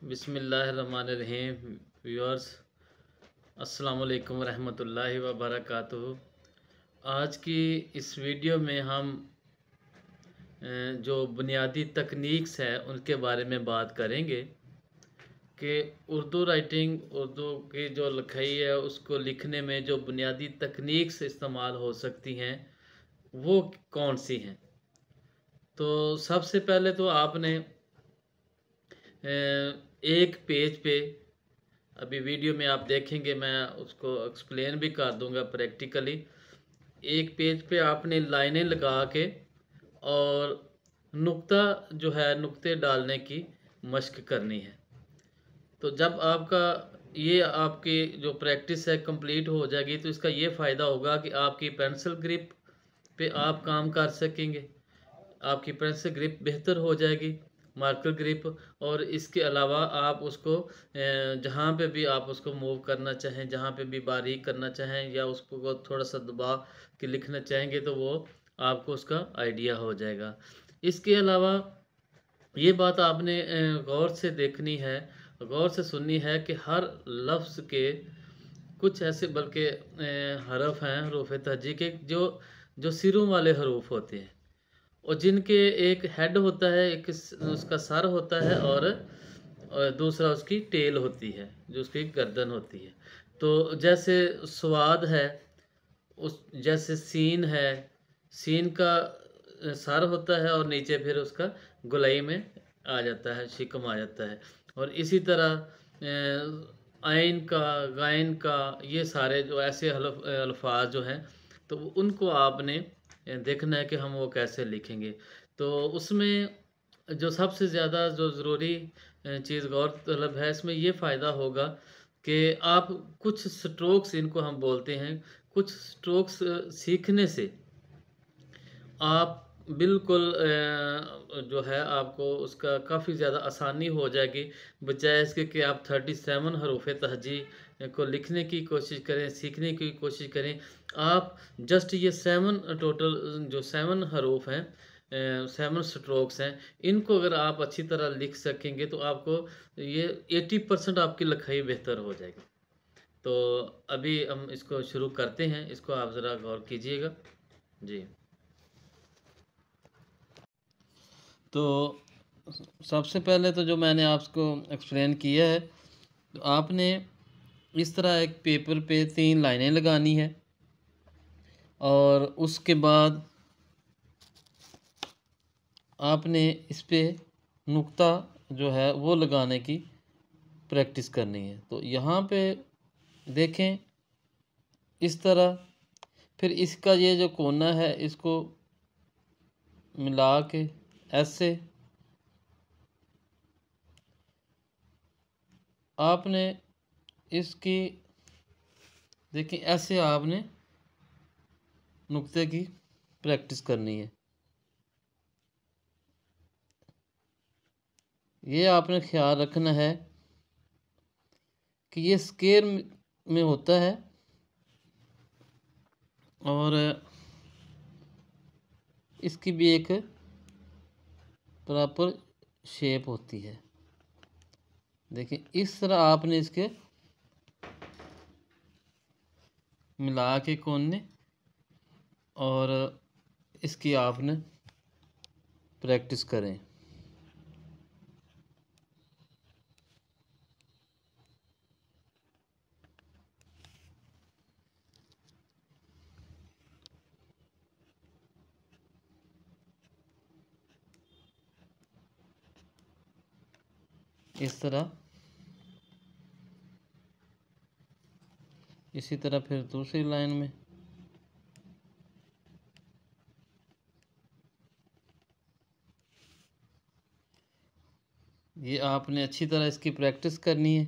बिस्मिल्लाहिर्रहमानिर्रहीम। व्यूअर्स, अस्सलाम वालेकुम रहमतुल्लाहि व बरकातुहू। आज की इस वीडियो में हम जो बुनियादी तकनीक्स है उनके बारे में बात करेंगे कि उर्दू राइटिंग, उर्दू की जो लिखाई है उसको लिखने में जो बुनियादी तकनीक्स इस्तेमाल हो सकती हैं वो कौन सी हैं। तो सबसे पहले तो आपने एक पेज पे, अभी वीडियो में आप देखेंगे, मैं उसको एक्सप्लेन भी कर दूंगा प्रैक्टिकली। एक पेज पे आपने लाइनें लगा के और नुक्ता जो है, नुक्ते डालने की मश्क करनी है। तो जब आपका ये आपकी जो प्रैक्टिस है कंप्लीट हो जाएगी तो इसका ये फ़ायदा होगा कि आपकी पेंसिल ग्रिप पे आप काम कर सकेंगे, आपकी पेंसिल ग्रिप बेहतर हो जाएगी, मार्कर ग्रिप। और इसके अलावा आप उसको जहाँ पे भी आप उसको मूव करना चाहें, जहाँ पे भी बारीक करना चाहें या उसको थोड़ा सा दबा के लिखना चाहेंगे तो वो आपको उसका आइडिया हो जाएगा। इसके अलावा ये बात आपने गौर से देखनी है, गौर से सुननी है कि हर लफ्ज़ के कुछ ऐसे बल्कि हरफ हैं, हरूफ तहजी के, जो सिरों वाले हरूफ होते हैं और जिनके एक हेड होता है, एक उसका सर होता है और दूसरा उसकी टेल होती है, जो उसकी गर्दन होती है। तो जैसे स्वाद है, उस जैसे सीन है, सीन का सर होता है और नीचे फिर उसका गुलाई में आ जाता है, शिकम आ जाता है। और इसी तरह आइन का, गाइन का, ये सारे जो ऐसे अल्फाज जो हैं तो उनको आपने देखना है कि हम वो कैसे लिखेंगे। तो उसमें जो सबसे ज़्यादा जो ज़रूरी चीज़ गौरतलब है, इसमें ये फ़ायदा होगा कि आप कुछ स्ट्रोक्स, इनको हम बोलते हैं, कुछ स्ट्रोक्स सीखने से आप बिल्कुल जो है आपको उसका काफ़ी ज़्यादा आसानी हो जाएगी, बजाय इसके कि आप 37 हरूफ तहजी को लिखने की कोशिश करें, सीखने की कोशिश करें। आप जस्ट ये 7 टोटल जो 7 हरूफ हैं, 7 स्ट्रोक्स हैं, इनको अगर आप अच्छी तरह लिख सकेंगे तो आपको ये 80% आपकी लिखाई बेहतर हो जाएगी। तो अभी हम इसको शुरू करते हैं, इसको आप ज़रा गौर कीजिएगा जी। तो सबसे पहले तो जो मैंने आपको एक्सप्लेन किया है, तो आपने इस तरह एक पेपर पे 3 लाइनें लगानी है और उसके बाद आपने इस पे नुक्ता जो है वो लगाने की प्रैक्टिस करनी है। तो यहाँ पे देखें इस तरह, फिर इसका ये जो कोना है इसको मिला के ऐसे आपने इसकी देखिए, ऐसे आपने नुक्ते की प्रैक्टिस करनी है। ये आपने ख्याल रखना है कि ये स्क्वायर में होता है और इसकी भी एक प्रॉपर शेप होती है। देखिए इस तरह आपने इसके मिला के कोने और इसकी आपने प्रैक्टिस करें। इस तरह, इसी तरह फिर दूसरी लाइन में ये आपने अच्छी तरह इसकी प्रैक्टिस करनी है।